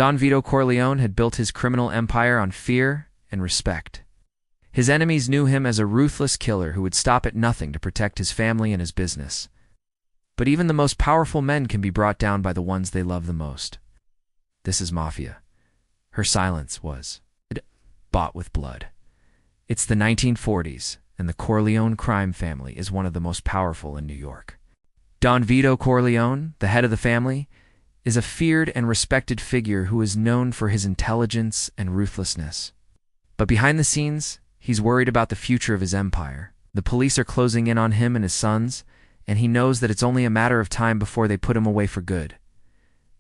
Don Vito Corleone had built his criminal empire on fear and respect. His enemies knew him as a ruthless killer who would stop at nothing to protect his family and his business. But even the most powerful men can be brought down by the ones they love the most. This is Mafia. Her silence was bought with blood. It's the 1940s, and the Corleone crime family is one of the most powerful in New York. Don Vito Corleone, the head of the family, is a feared and respected figure who is known for his intelligence and ruthlessness. But behind the scenes, he's worried about the future of his empire. The police are closing in on him and his sons, and he knows that it's only a matter of time before they put him away for good.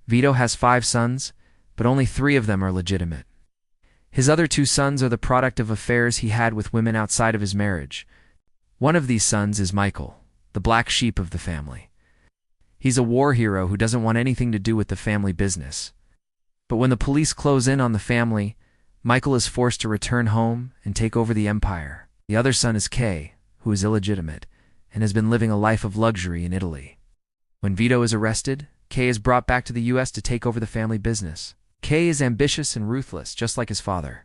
Vito has 5 sons, but only 3 of them are legitimate. His other 2 sons are the product of affairs he had with women outside of his marriage. One of these sons is Michael, the black sheep of the family. He's a war hero who doesn't want anything to do with the family business. But when the police close in on the family, Michael is forced to return home and take over the empire. The other son is Kay, who is illegitimate, and has been living a life of luxury in Italy. When Vito is arrested, Kay is brought back to the U.S. to take over the family business. Kay is ambitious and ruthless, just like his father.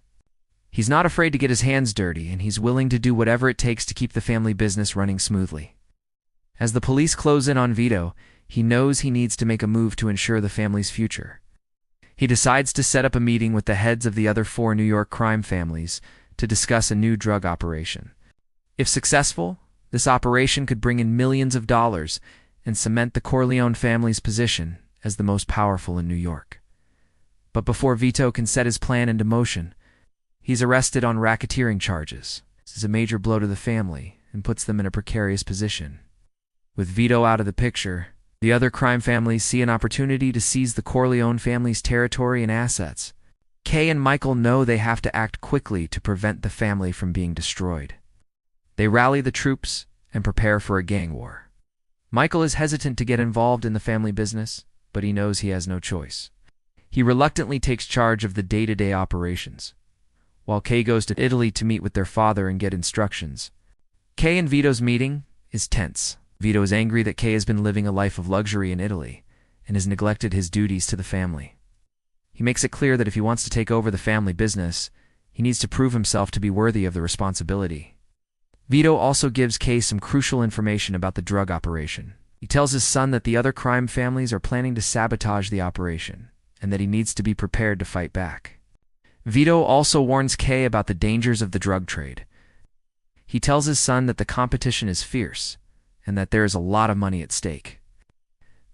He's not afraid to get his hands dirty, and he's willing to do whatever it takes to keep the family business running smoothly. As the police close in on Vito, he knows he needs to make a move to ensure the family's future. He decides to set up a meeting with the heads of the other 4 New York crime families to discuss a new drug operation. If successful, this operation could bring in millions of dollars and cement the Corleone family's position as the most powerful in New York. But before Vito can set his plan into motion, he's arrested on racketeering charges. This is a major blow to the family and puts them in a precarious position. With Vito out of the picture, the other crime families see an opportunity to seize the Corleone family's territory and assets. Kay and Michael know they have to act quickly to prevent the family from being destroyed. They rally the troops and prepare for a gang war. Michael is hesitant to get involved in the family business, but he knows he has no choice. He reluctantly takes charge of the day-to-day operations, while Kay goes to Italy to meet with their father and get instructions. Kay and Vito's meeting is tense. Vito is angry that Kay has been living a life of luxury in Italy and has neglected his duties to the family. He makes it clear that if he wants to take over the family business, he needs to prove himself to be worthy of the responsibility. Vito also gives Kay some crucial information about the drug operation. He tells his son that the other crime families are planning to sabotage the operation, and that he needs to be prepared to fight back. Vito also warns Kay about the dangers of the drug trade. He tells his son that the competition is fierce, and that there is a lot of money at stake.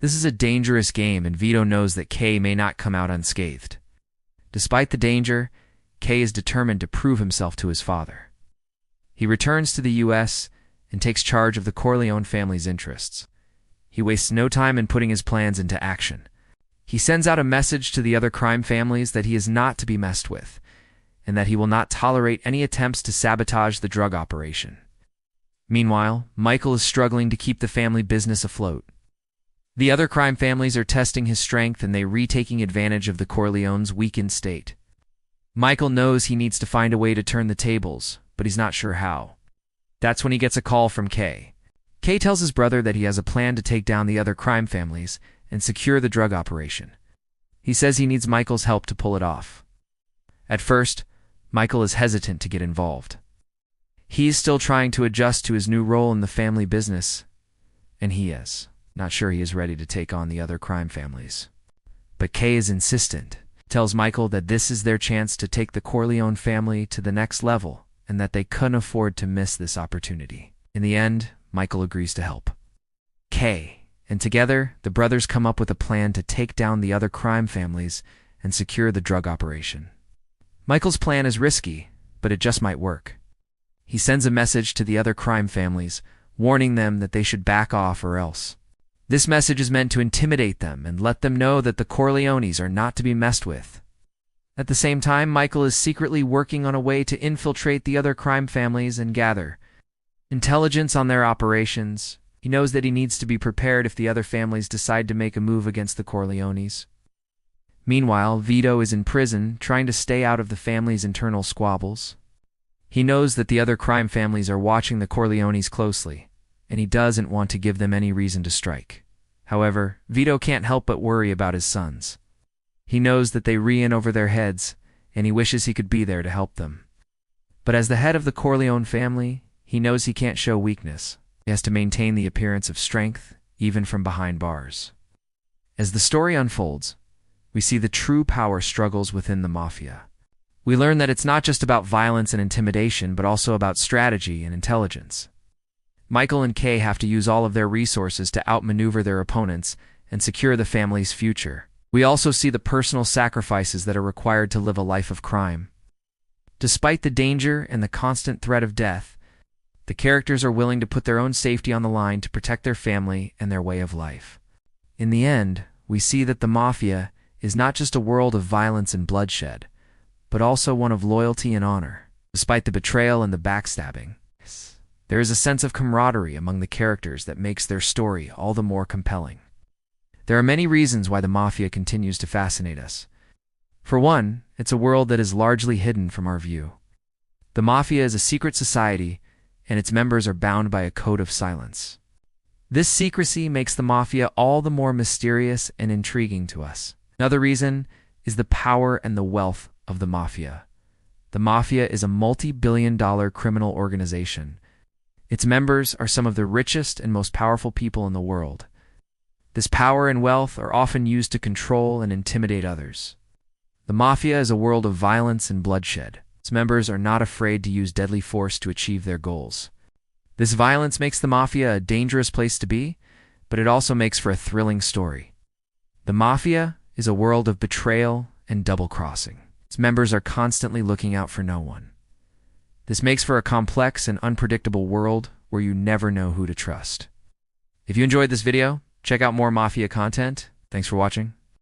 This is a dangerous game, and Vito knows that Kay may not come out unscathed. Despite the danger, Kay is determined to prove himself to his father. He returns to the U.S. and takes charge of the Corleone family's interests. He wastes no time in putting his plans into action. He sends out a message to the other crime families that he is not to be messed with, and that he will not tolerate any attempts to sabotage the drug operation. Meanwhile, Michael is struggling to keep the family business afloat. The other crime families are testing his strength, and they retaking advantage of the Corleone's weakened state. Michael knows he needs to find a way to turn the tables, but he's not sure how. That's when he gets a call from Kay. Kay tells his brother that he has a plan to take down the other crime families and secure the drug operation. He says he needs Michael's help to pull it off. At first, Michael is hesitant to get involved. He is still trying to adjust to his new role in the family business, and he is not sure he is ready to take on the other crime families. But Kay is insistent, tells Michael that this is their chance to take the Corleone family to the next level, and that they couldn't afford to miss this opportunity. In the end, Michael agrees to help Kay, and together, the brothers come up with a plan to take down the other crime families and secure the drug operation. Michael's plan is risky, but it just might work. He sends a message to the other crime families, warning them that they should back off or else. This message is meant to intimidate them and let them know that the Corleones are not to be messed with. At the same time, Michael is secretly working on a way to infiltrate the other crime families and gather intelligence on their operations. He knows that he needs to be prepared if the other families decide to make a move against the Corleones. Meanwhile, Vito is in prison, trying to stay out of the family's internal squabbles. He knows that the other crime families are watching the Corleones closely, and he doesn't want to give them any reason to strike. However, Vito can't help but worry about his sons. He knows that they re-in over their heads, and he wishes he could be there to help them. But as the head of the Corleone family, he knows he can't show weakness. He has to maintain the appearance of strength, even from behind bars. As the story unfolds, we see the true power struggles within the Mafia. We learn that it's not just about violence and intimidation, but also about strategy and intelligence. Michael and Kay have to use all of their resources to outmaneuver their opponents and secure the family's future. We also see the personal sacrifices that are required to live a life of crime. Despite the danger and the constant threat of death, the characters are willing to put their own safety on the line to protect their family and their way of life. In the end, we see that the Mafia is not just a world of violence and bloodshed, but also one of loyalty and honor. Despite the betrayal and the backstabbing, there is a sense of camaraderie among the characters that makes their story all the more compelling. There are many reasons why the Mafia continues to fascinate us. For one, it's a world that is largely hidden from our view. The Mafia is a secret society, and its members are bound by a code of silence. This secrecy makes the Mafia all the more mysterious and intriguing to us. Another reason is the power and the wealth of the Mafia. The Mafia is a multi-billion-dollar criminal organization. Its members are some of the richest and most powerful people in the world. This power and wealth are often used to control and intimidate others. The Mafia is a world of violence and bloodshed. Its members are not afraid to use deadly force to achieve their goals. This violence makes the Mafia a dangerous place to be, but it also makes for a thrilling story. The Mafia is a world of betrayal and double-crossing. Its members are constantly looking out for no one. This makes for a complex and unpredictable world where you never know who to trust. If you enjoyed this video, check out more Mafia content. Thanks for watching.